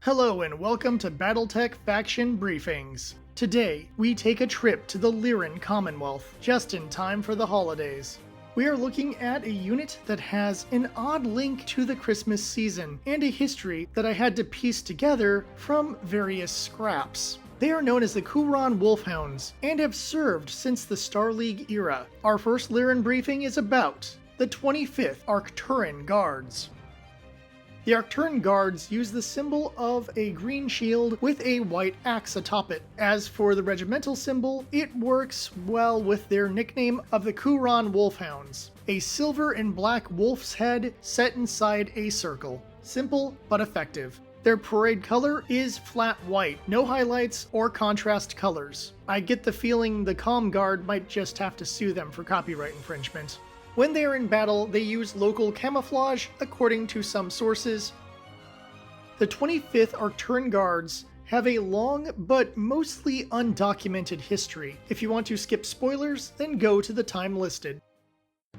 Hello and welcome to BattleTech Faction Briefings. Today, we take a trip to the Lyran Commonwealth, just in time for the holidays. We are looking at a unit that has an odd link to the Christmas season, and a history that I had to piece together from various scraps. They are known as the Arcturan Wolfhounds, and have served since the Star League era. Our first Lyran briefing is about the 25th Arcturan Guards. The Arcturan Guards use the symbol of a green shield with a white axe atop it. As for the regimental symbol, it works well with their nickname of the Arcturan Wolfhounds, a silver and black wolf's head set inside a circle. Simple but effective. Their parade color is flat white, no highlights or contrast colors. I get the feeling the Comm Guard might just have to sue them for copyright infringement. When they are in battle, they use local camouflage, according to some sources. The 25th Arcturan Guards have a long but mostly undocumented history. If you want to skip spoilers, then go to the time listed.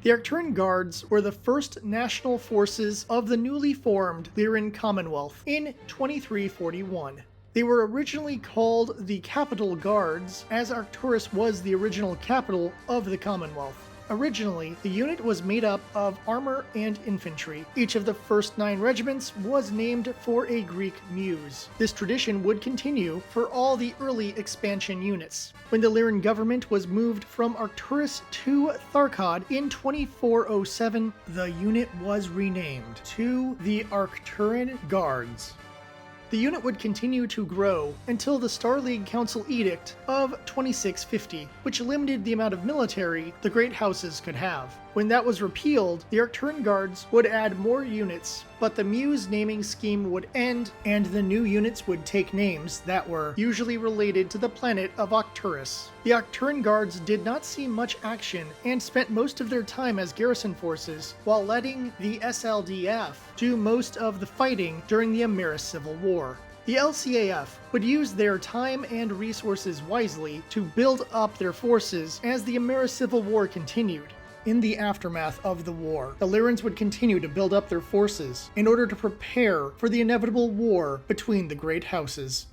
The Arcturan Guards were the first national forces of the newly formed Lyran Commonwealth in 2341. They were originally called the Capital Guards, as Arcturus was the original capital of the Commonwealth. Originally, the unit was made up of armor and infantry. Each of the first 9 regiments was named for a Greek muse. This tradition would continue for all the early expansion units. When the Lyran government was moved from Arcturus to Tharkod in 2407, the unit was renamed to the Arcturan Guards. The unit would continue to grow until the Star League Council Edict of 2650, which limited the amount of military the great houses could have. When that was repealed, the Arcturan Guards would add more units, but the Muse naming scheme would end, and the new units would take names that were usually related to the planet of Arcturus. The Arcturan Guards did not see much action, and spent most of their time as garrison forces, while letting the SLDF do most of the fighting during the Ameris Civil War. The LCAF would use their time and resources wisely to build up their forces as the Ameris Civil War continued. In the aftermath of the war, the Lyrans would continue to build up their forces in order to prepare for the inevitable war between the great houses.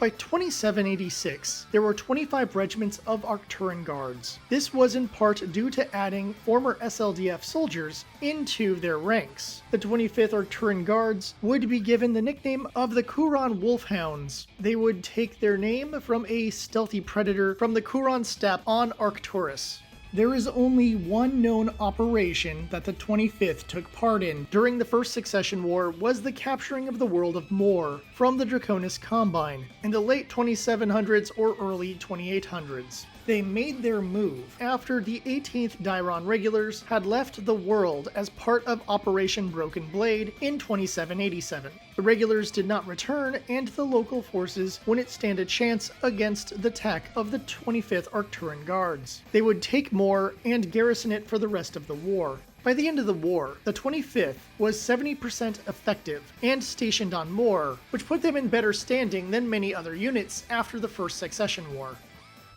By 2786, there were 25 regiments of Arcturan Guards. This was in part due to adding former SLDF soldiers into their ranks. The 25th Arcturan Guards would be given the nickname of the Arcturan Wolfhounds. They would take their name from a stealthy predator from the Arcturan steppe on Arcturus. There is only one known operation that the 25th took part in during the First Succession War was the capturing of the world of Mor from the Draconis Combine in the late 2700s or early 2800s. They made their move after the 18th Dairon regulars had left the world as part of Operation Broken Blade in 2787. The regulars did not return, and the local forces wouldn't stand a chance against the tech of the 25th Arcturan Guards. They would take Mor and garrison it for the rest of the war. By the end of the war, the 25th was 70% effective and stationed on Mor, which put them in better standing than many other units after the First Succession War.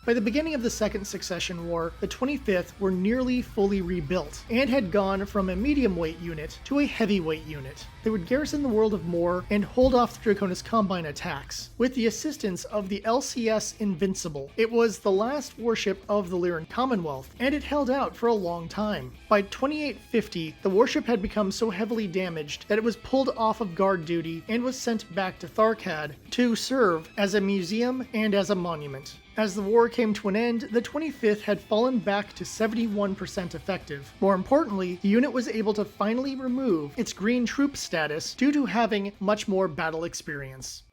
By the beginning of the Second Succession War, the 25th were nearly fully rebuilt, and had gone from a medium-weight unit to a heavyweight unit. They would garrison the world of Mor and hold off the Draconis Combine attacks, with the assistance of the LCS Invincible. It was the last warship of the Lyran Commonwealth, and it held out for a long time. By 2850, the warship had become so heavily damaged that it was pulled off of guard duty and was sent back to Tharkad to serve as a museum and as a monument. As the war came to an end, the 25th had fallen back to 71% effective. More importantly, the unit was able to finally remove its green troop status due to having much more battle experience.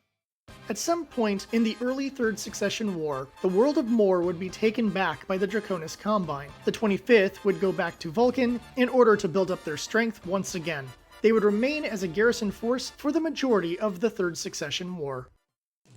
At some point in the early Third Succession War, the world of Mor would be taken back by the Draconis Combine. The 25th would go back to Vulcan in order to build up their strength once again. They would remain as a garrison force for the majority of the Third Succession War.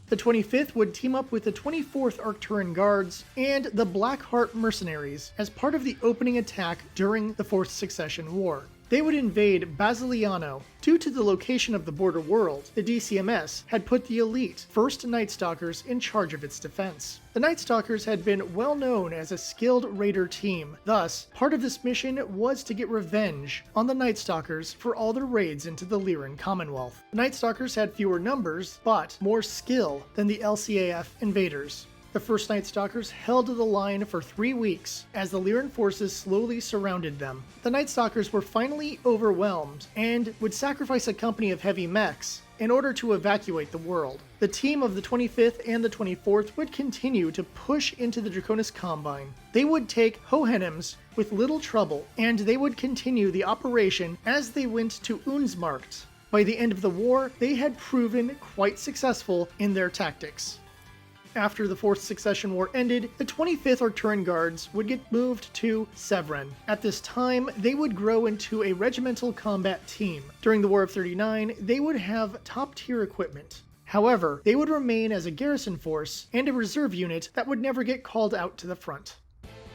The 25th would team up with the 24th Arcturan Guards and the Blackheart Mercenaries as part of the opening attack during the Fourth Succession War. They would invade Basiliano. Due to the location of the border world, the DCMS had put the elite 1st Night Stalkers in charge of its defense. The Night Stalkers had been well known as a skilled raider team, thus, part of this mission was to get revenge on the Night Stalkers for all their raids into the Lyran Commonwealth. The Night Stalkers had fewer numbers, but more skill than the LCAF invaders. The 1st Night Stalkers held the line for 3 weeks as the Lyran forces slowly surrounded them. The Night Stalkers were finally overwhelmed and would sacrifice a company of heavy mechs in order to evacuate the world. The team of the 25th and the 24th would continue to push into the Draconis Combine. They would take Hohenems with little trouble, and they would continue the operation as they went to Unsmarkt. By the end of the war, they had proven quite successful in their tactics. After the 4th Succession War ended, the 25th Arcturan Guards would get moved to Severn. At this time, they would grow into a regimental combat team. During the War of 39, they would have top-tier equipment. However, they would remain as a garrison force and a reserve unit that would never get called out to the front.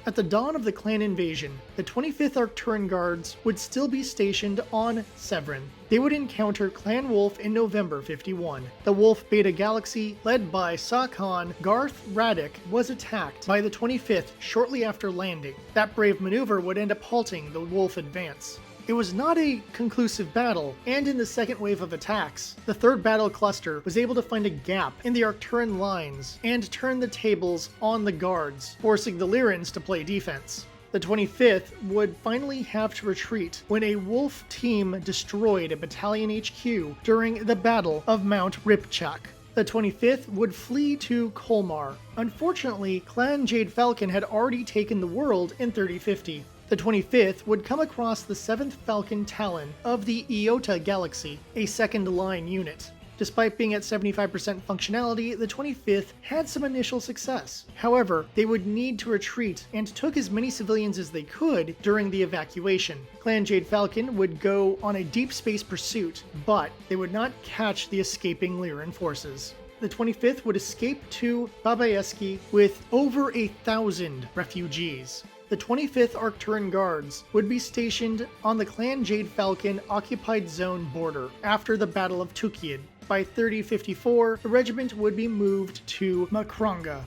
At the dawn of the clan invasion, the 25th Arcturan Guards would still be stationed on Severn. They would encounter Clan Wolf in November 51. The Wolf Beta Galaxy, led by Sakhan Garth Radek, was attacked by the 25th shortly after landing. That brave maneuver would end up halting the Wolf advance. It was not a conclusive battle, and in the second wave of attacks, the 3rd Battle Cluster was able to find a gap in the Arcturan lines and turn the tables on the guards, forcing the Lyrans to play defense. The 25th would finally have to retreat when a Wolf team destroyed a battalion HQ during the Battle of Mount Ripchak. The 25th would flee to Colmar. Unfortunately, Clan Jade Falcon had already taken the world in 3050. The 25th would come across the 7th Falcon Talon of the Iota Galaxy, a second-line unit. Despite being at 75% functionality, the 25th had some initial success. However, they would need to retreat and took as many civilians as they could during the evacuation. Clan Jade Falcon would go on a deep space pursuit, but they would not catch the escaping Lyran forces. The 25th would escape to Babayeski with over 1,000 refugees. The 25th Arcturan Guards would be stationed on the Clan Jade Falcon occupied zone border after the Battle of Tukiad. By 3054, the regiment would be moved to Makranga.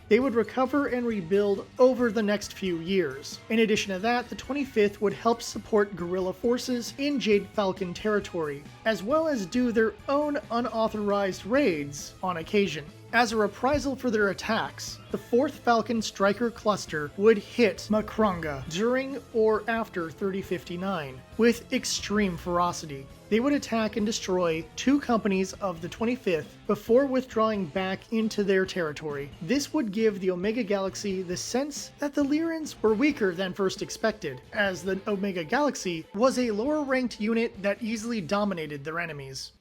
They would recover and rebuild over the next few years. In addition to that, the 25th would help support guerrilla forces in Jade Falcon territory, as well as do their own unauthorized raids on occasion. As a reprisal for their attacks, the 4th Falcon Striker Cluster would hit Makranga during or after 3059 with extreme ferocity. They would attack and destroy 2 companies of the 25th before withdrawing back into their territory. This would give the Omega Galaxy the sense that the Lyrans were weaker than first expected, as the Omega Galaxy was a lower-ranked unit that easily dominated their enemies.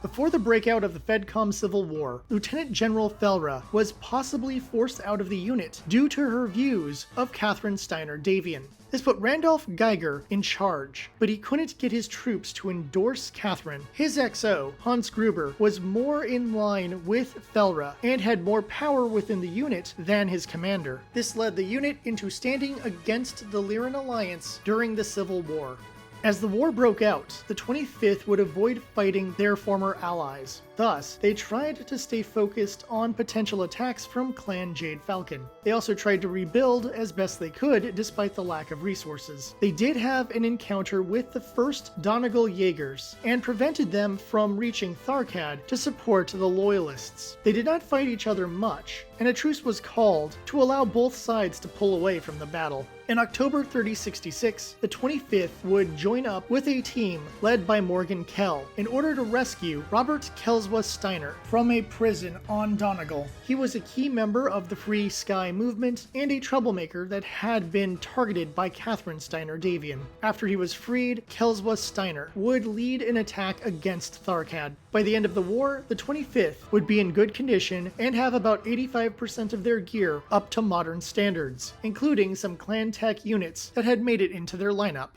Before the breakout of the FedCom Civil War, Lieutenant General Felra was possibly forced out of the unit due to her views of Catherine Steiner Davian. This put Randolph Geiger in charge, but he couldn't get his troops to endorse Catherine. His XO, Hans Gruber, was more in line with Felra and had more power within the unit than his commander. This led the unit into standing against the Lyran Alliance during the Civil War. As the war broke out, the 25th would avoid fighting their former allies. Thus, they tried to stay focused on potential attacks from Clan Jade Falcon. They also tried to rebuild as best they could despite the lack of resources. They did have an encounter with the 1st Donegal Jaegers and prevented them from reaching Tharkad to support the Loyalists. They did not fight each other much, and a truce was called to allow both sides to pull away from the battle. In October 3066, the 25th would join up with a team led by Morgan Kell in order to rescue Robert Kelswa Steiner from a prison on Donegal. He was a key member of the Free Sky movement and a troublemaker that had been targeted by Catherine Steiner Davian. After he was freed, Kelswa Steiner would lead an attack against Tharkad. By the end of the war, the 25th would be in good condition and have about 85% of their gear up to modern standards, including some Clan Tech units that had made it into their lineup.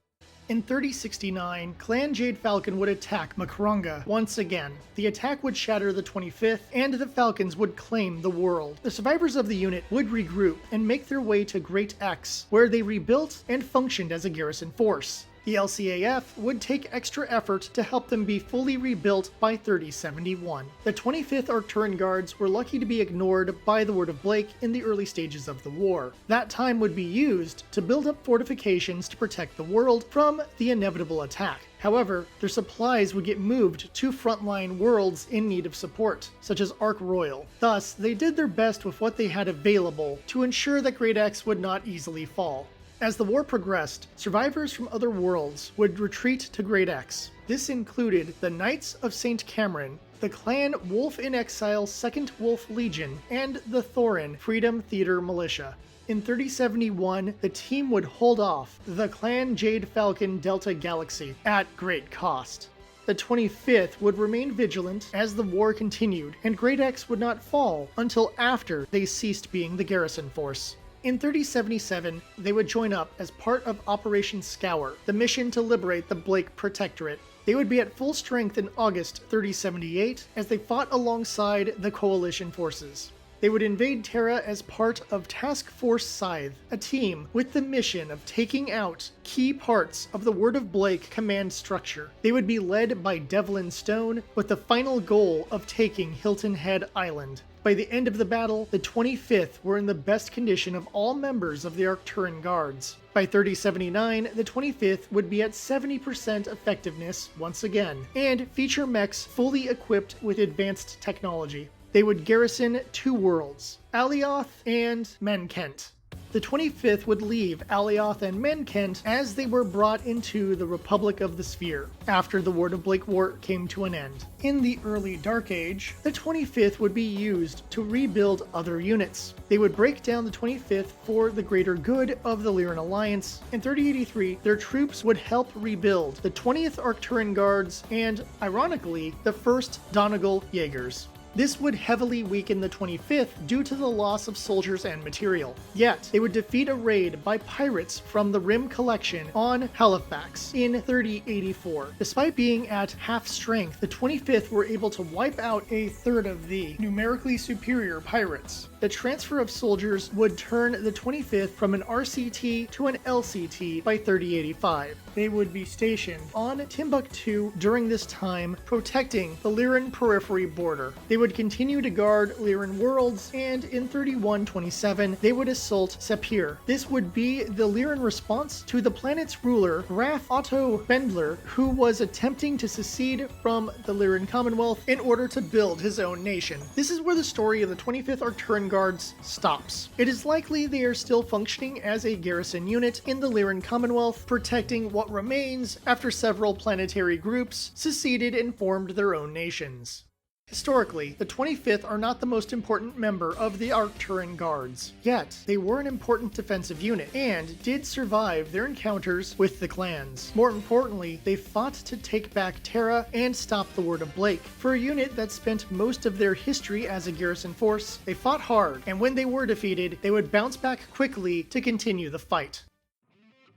In 3069, Clan Jade Falcon would attack Makranga once again. The attack would shatter the 25th, and the Falcons would claim the world. The survivors of the unit would regroup and make their way to Great X, where they rebuilt and functioned as a garrison force. The LCAF would take extra effort to help them be fully rebuilt by 3071. The 25th Arcturan Guards were lucky to be ignored by the Word of Blake in the early stages of the war. That time would be used to build up fortifications to protect the world from the inevitable attack. However, their supplies would get moved to frontline worlds in need of support, such as Arc Royal. Thus, they did their best with what they had available to ensure that Great X would not easily fall. As the war progressed, survivors from other worlds would retreat to Great X. This included the Knights of St. Cameron, the clan Wolf in Exile's 2nd Wolf Legion, and the Thorin Freedom Theater Militia. In 3071, the team would hold off the clan Jade Falcon Delta Galaxy at great cost. The 25th would remain vigilant as the war continued, and Great X would not fall until after they ceased being the garrison force. In 3077, they would join up as part of Operation Scour, the mission to liberate the Blake Protectorate. They would be at full strength in August 3078 as they fought alongside the Coalition forces. They would invade Terra as part of Task Force Scythe, a team with the mission of taking out key parts of the Word of Blake command structure. They would be led by Devlin Stone with the final goal of taking Hilton Head Island. By the end of the battle, the 25th were in the best condition of all members of the Arcturan Guards. By 3079, the 25th would be at 70% effectiveness once again, and feature mechs fully equipped with advanced technology. They would garrison 2 worlds, Alioth and Menkent. The 25th would leave Alioth and Menkent as they were brought into the Republic of the Sphere, after the Word of Blake War came to an end. In the early Dark Age, the 25th would be used to rebuild other units. They would break down the 25th for the greater good of the Lyran Alliance. In 3083, their troops would help rebuild the 20th Arcturan Guards and, ironically, the 1st Donegal Jaegers. This would heavily weaken the 25th due to the loss of soldiers and material. Yet, they would defeat a raid by pirates from the Rim Collection on Halifax in 3084. Despite being at half strength, the 25th were able to wipe out a third of the numerically superior pirates. The transfer of soldiers would turn the 25th from an RCT to an LCT by 3085. They would be stationed on Timbuktu during this time, protecting the Lyran periphery border. They would continue to guard Lyran worlds, and in 3127, they would assault Sapir. This would be the Lyran response to the planet's ruler, Graf Otto Bendler, who was attempting to secede from the Lyran Commonwealth in order to build his own nation. This is where the story of the 25th Arcturan Guards stops. It is likely they are still functioning as a garrison unit in the Lyran Commonwealth, protecting what remains after several planetary groups seceded and formed their own nations. Historically, the 25th are not the most important member of the Arcturan Guards, yet they were an important defensive unit and did survive their encounters with the clans. More importantly, they fought to take back Terra and stop the Word of Blake. For a unit that spent most of their history as a garrison force, they fought hard, and when they were defeated, they would bounce back quickly to continue the fight.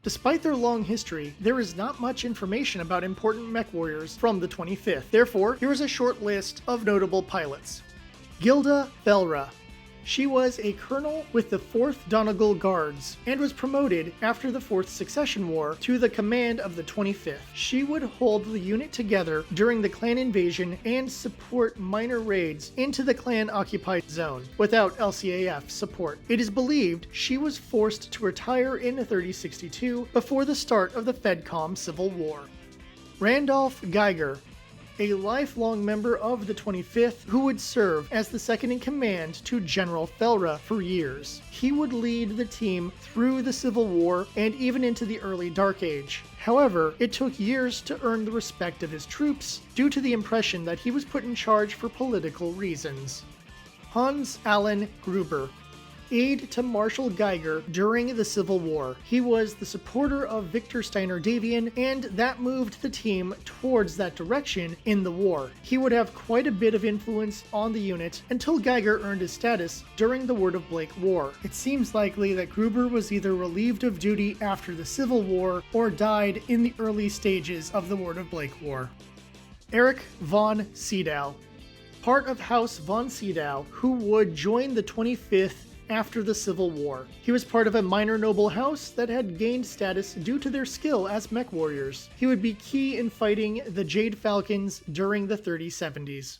Despite their long history, there is not much information about important mech warriors from the 25th. Therefore, here is a short list of notable pilots. Gilda Felra. She was a colonel with the 4th Donegal Guards and was promoted after the 4th Succession War to the command of the 25th. She would hold the unit together during the clan invasion and support minor raids into the clan-occupied zone without LCAF support. It is believed she was forced to retire in 3062 before the start of the FedCom Civil War. Randolph Geiger, a lifelong member of the 25th who would serve as the second-in-command to General Felra for years. He would lead the team through the Civil War and even into the early Dark Age. However, it took years to earn the respect of his troops due to the impression that he was put in charge for political reasons. Hans Allen Gruber, aide to Marshal Geiger during the Civil War. He was the supporter of Victor Steiner Davian, and that moved the team towards that direction in the war. He would have quite a bit of influence on the unit until Geiger earned his status during the Word of Blake War. It seems likely that Gruber was either relieved of duty after the Civil War or died in the early stages of the Word of Blake War. Eric von Sydow, part of House von Sydow, who would join the 25th after the Civil War. He was part of a minor noble house that had gained status due to their skill as mech warriors. He would be key in fighting the Jade Falcons during the 3070s.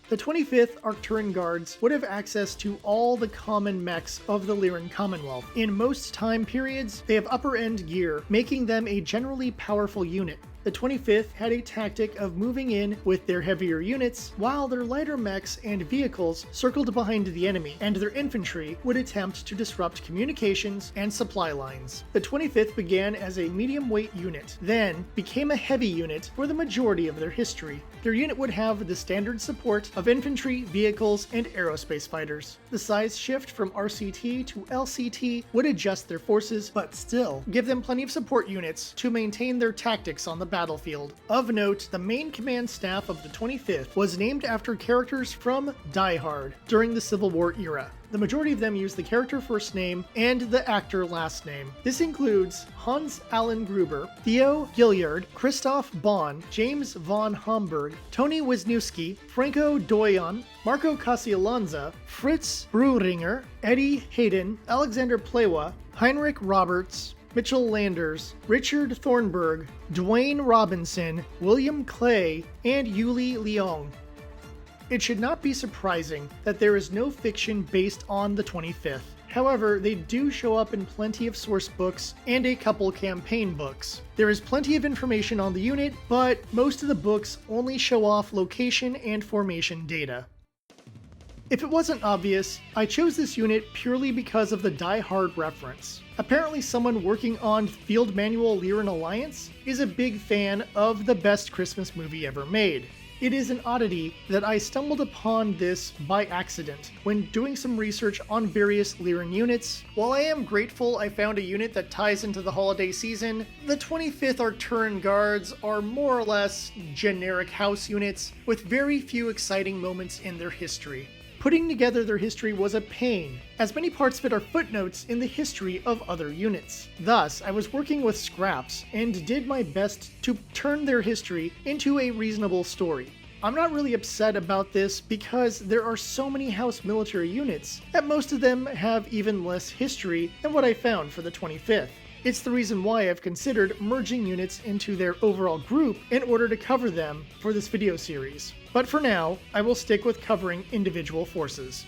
The 25th Arcturan Guards would have access to all the common mechs of the Lyran Commonwealth. In most time periods, they have upper-end gear, making them a generally powerful unit. The 25th had a tactic of moving in with their heavier units, while their lighter mechs and vehicles circled behind the enemy, and their infantry would attempt to disrupt communications and supply lines. The 25th began as a medium-weight unit, then became a heavy unit for the majority of their history. Their unit would have the standard support of infantry, vehicles, and aerospace fighters. The size shift from RCT to LCT would adjust their forces, but still give them plenty of support units to maintain their tactics on the battlefield. Of note, the main command staff of the 25th was named after characters from Die Hard during the Civil War era. The majority of them use the character first name and the actor last name. This includes Hans Alan Gruber, Theo Gilliard, Christoph Bonn, James von Homburg, Tony Wisniewski, Franco Doyon, Marco Casillanza, Fritz Bruringer, Eddie Hayden, Alexander Plewa, Heinrich Roberts, Mitchell Landers, Richard Thornburg, Dwayne Robinson, William Clay, and Yuli Leong. It should not be surprising that there is no fiction based on the 25th. However, they do show up in plenty of source books and a couple campaign books. There is plenty of information on the unit, but most of the books only show off location and formation data. If it wasn't obvious, I chose this unit purely because of the Die Hard reference. Apparently someone working on Field Manual Lyran Alliance is a big fan of the best Christmas movie ever made. It is an oddity that I stumbled upon this by accident when doing some research on various Lyran units. While I am grateful I found a unit that ties into the holiday season, the 25th Arcturan Guards are more or less generic house units with very few exciting moments in their history. Putting together their history was a pain, as many parts of it are footnotes in the history of other units. Thus, I was working with scraps and did my best to turn their history into a reasonable story. I'm not really upset about this because there are so many house military units that most of them have even less history than what I found for the 25th. It's the reason why I've considered merging units into their overall group in order to cover them for this video series. But for now, I will stick with covering individual forces.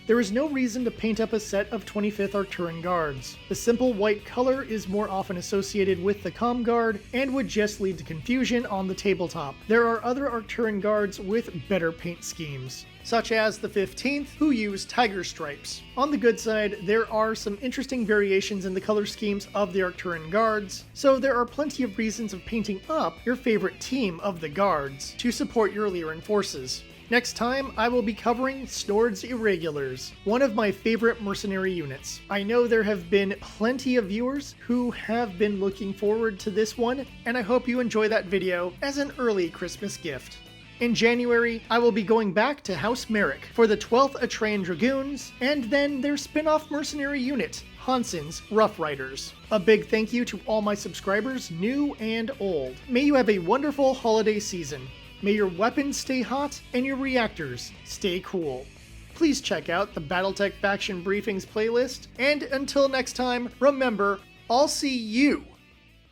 There is no reason to paint up a set of 25th Arcturan Guards. The simple white color is more often associated with the Com Guard and would just lead to confusion on the tabletop. There are other Arcturan Guards with better paint schemes, such as the 15th, who use tiger stripes. On the good side, there are some interesting variations in the color schemes of the Arcturan Guards, so there are plenty of reasons of painting up your favorite team of the Guards to support your Lyran forces. Next time, I will be covering Snord's Irregulars, one of my favorite mercenary units. I know there have been plenty of viewers who have been looking forward to this one, and I hope you enjoy that video as an early Christmas gift. In January, I will be going back to House Merrick for the 12th Atrean Dragoons, and then their spin-off mercenary unit, Hansen's Rough Riders. A big thank you to all my subscribers, new and old. May you have a wonderful holiday season. May your weapons stay hot and your reactors stay cool. Please check out the BattleTech Faction Briefings playlist, and until next time, remember, I'll see you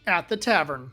at the tavern.